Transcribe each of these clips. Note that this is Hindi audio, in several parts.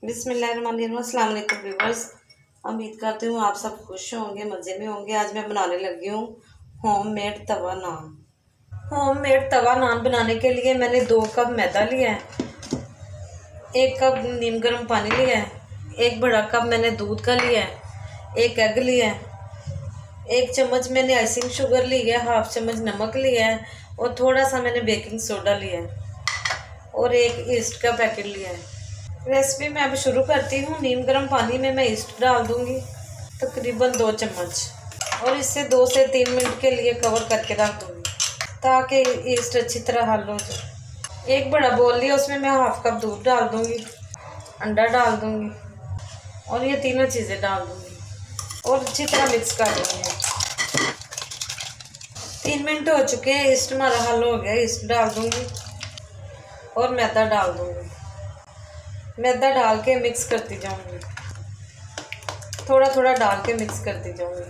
बिस्मिल्लाहिर्रहमानिर्रहीम। अस्सलाम वालेकुम व्यूअर्स। उम्मीद करती हूँ आप सब खुश होंगे, मज़े में होंगे। आज मैं बनाने लगी हूँ होममेड तवा नान। होममेड तवा नान बनाने के लिए मैंने 2 कप मैदा लिया है, 1 कप नीम गर्म पानी लिया है, 1 बड़ा कप मैंने दूध का लिया है, 1 एग लिया है, 1 चम्मच मैंने आइसिंग शुगर ली है, 1/2 चम्मच नमक लिया है और थोड़ा सा मैंने बेकिंग सोडा लिया है और 1 ईस्ट का पैकेट लिया है। रेसिपी मैं अब शुरू करती हूँ। नीम गर्म पानी में मैं ईस्ट डाल दूँगी तकरीबन 2 चम्मच और इसे 2 से 3 मिनट के लिए कवर करके रख दूँगी ताकि ईस्ट अच्छी तरह हल हो जाए। 1 बड़ा बोल लिया, उसमें मैं 1/2 कप दूध डाल दूँगी, अंडा डाल दूँगी और ये तीनों चीज़ें डाल दूँगी और अच्छी तरह मिक्स कर दूँगी। 3 मिनट हो चुके हैं, ईस्ट हमारा हल हो गया। ईस्ट डाल दूँगी और मैदा डाल दूँगी। मैदा डाल के मिक्स करती जाऊंगी, थोड़ा थोड़ा डाल के मिक्स करती जाऊंगी।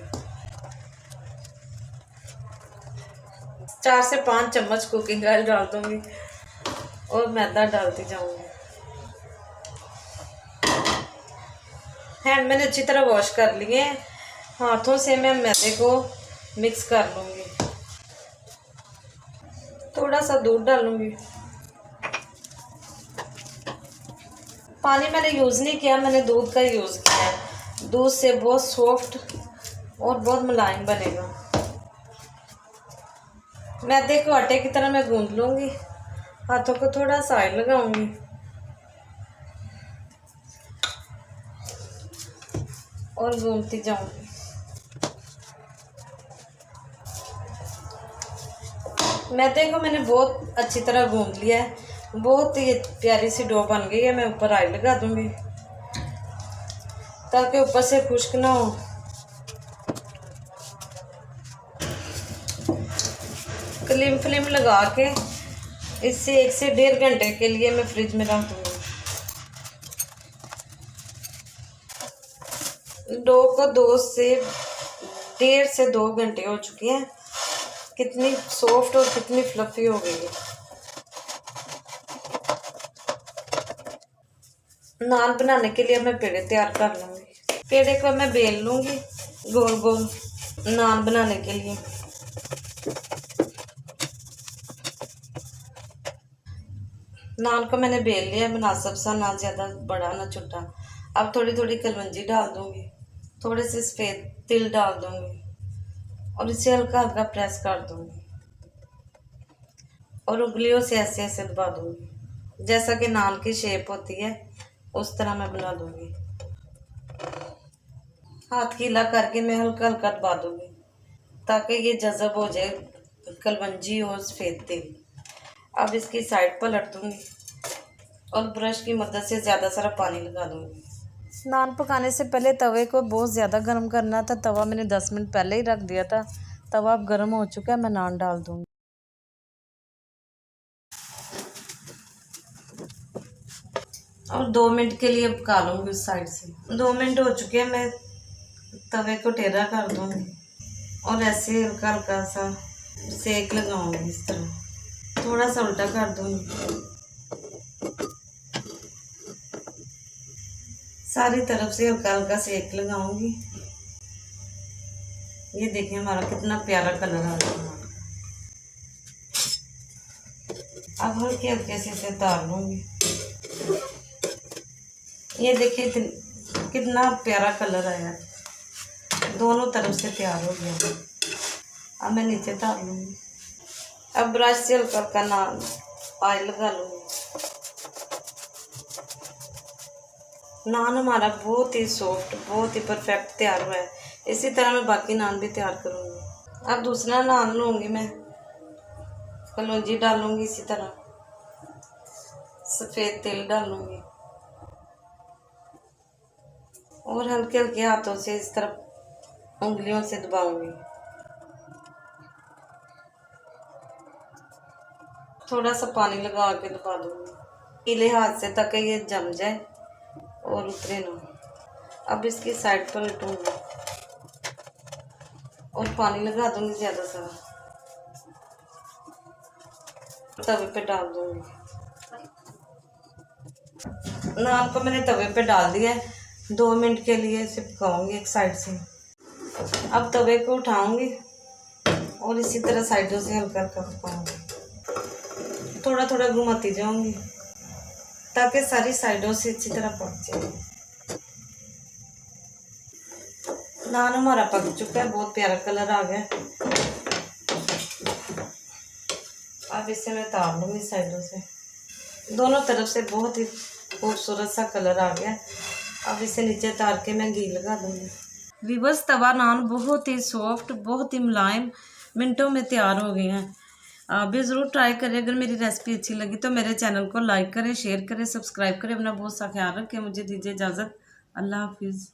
4 से 5 चम्मच कुकिंग ऑयल डाल दूंगी और मैदा डालती जाऊंगी। हैंड मैंने अच्छी तरह वॉश कर लिए, हाथों से मैं मैदे को मिक्स कर लूँगी। थोड़ा सा दूध डालूँगी। पानी मैंने यूज़ नहीं किया, मैंने दूध का यूज़ किया है। दूध से बहुत सॉफ्ट और बहुत मुलायम बनेगा। मैदे को आटे की तरह मैं गूंद लूँगी, हाथों को थोड़ा सा ऑयल लगाऊंगी और गूंदती जाऊंगी। मैदे को मैंने बहुत अच्छी तरह गूंद लिया है, बहुत ही प्यारी सी डो बन गई है। मैं ऊपर ऑयल लगा दूंगी ताकि ऊपर से खुश्क ना हो। क्लीम फ्लेम लगा के इसे 1 से 1.5 घंटे के लिए मैं फ्रिज में रख दूंगी। डो को 1.5 से 2 घंटे हो चुके हैं। कितनी सॉफ्ट और कितनी फ्लफी हो गई है। नान बनाने के लिए मैं पेड़े तैयार कर लूँगी। पेड़े को मैं बेल लूँगी गोल गोल नान बनाने के लिए। नान को मैंने बेल लिया, मुनासिब सा, ना ज़्यादा बड़ा ना छोटा। अब थोड़ी थोड़ी कलवंजी डाल दूँगी, थोड़े से सफ़ेद तिल डाल दूँगी और इसे हल्का हल्का प्रेस कर दूँगी और उंगलियों से ऐसे ऐसे दबा दूँगी। जैसा कि नान की शेप होती है उस तरह मैं बना दूँगी। हाथ गीला करके मैं हल्का हल्का दबा दूँगी ताकि ये जज़ब हो जाए कलवंजी और सफ़ेद तिल। अब इसकी साइड पलट दूँगी और ब्रश की मदद से ज़्यादा सारा पानी लगा दूँगी। नान पकाने से पहले तवे को बहुत ज़्यादा गर्म करना था। तवा मैंने 10 मिनट पहले ही रख दिया था। तवा अब गर्म हो चुका है, मैं नान डाल दूँगी और 2 मिनट के लिए पका लूँगी उस साइड से। 2 मिनट हो चुके हैं, मैं तवे को टेढ़ा कर दूँगी और ऐसे हल्का हल्का सा सेक लगाऊँगी। इस तरह थोड़ा सा उल्टा कर दूँगी, सारी तरफ से हल्का हल्का सेक लगाऊंगी। ये देखिए हमारा कितना प्यारा कलर आ रहा है। अब हल्के हल्के से इसे उतार लूँगी। ये देखिए कितना प्यारा कलर आया, दोनों तरफ से तैयार हो गया। अब मैं नीचे उतार लूँगी। अब ब्रश से हल्का हल्का नान ऑयल लगा लूँगी। नान हमारा बहुत ही सॉफ्ट, बहुत ही परफेक्ट तैयार हुआ है। इसी तरह मैं बाकी नान भी तैयार करूँगी। अब दूसरा नान लूँगी, मैं कलौंजी डालूँगी, इसी तरह सफ़ेद तिल डालूँगी और हल्के हल्के हाथों से इस तरफ उंगलियों से दबाऊँगी। थोड़ा सा पानी लगा के दबा दूँगी गीले हाथ से ताकि ये जम जाए और उतरे ना। अब इसकी साइड पर लटूंगी और पानी लगा दूंगी ज़्यादा सारा, तवे पे डाल दूंगी। नान को मैंने तवे पे डाल दिया है, 2 मिनट के लिए इसे पकाऊंगी एक साइड से। अब तवे को उठाऊंगी और इसी तरह साइडों से हल्का हल्का पकाऊंगी, थोड़ा थोड़ा घुमाती जाऊंगी ताकि सारी साइडों से अच्छी तरह पक जाए। नान हमारा पक चुका है, बहुत प्यारा कलर आ गया। अब इसे मैं तार लूँगी साइडों से, दोनों तरफ से बहुत ही खूबसूरत सा कलर आ गया। अब इसे नीचे तार के मैं घी लगा दूँगी। वीवर्स, तवा नान बहुत ही सॉफ्ट, बहुत ही मुलायम, मिनटों में तैयार हो गए हैं। आप भी ज़रूर ट्राई करें। अगर मेरी रेसिपी अच्छी लगी तो मेरे चैनल को लाइक करें, शेयर करें, सब्सक्राइब करें। अपना बहुत सा ख्याल रखें। मुझे दीजिए इजाज़त। अल्लाह हाफिज़।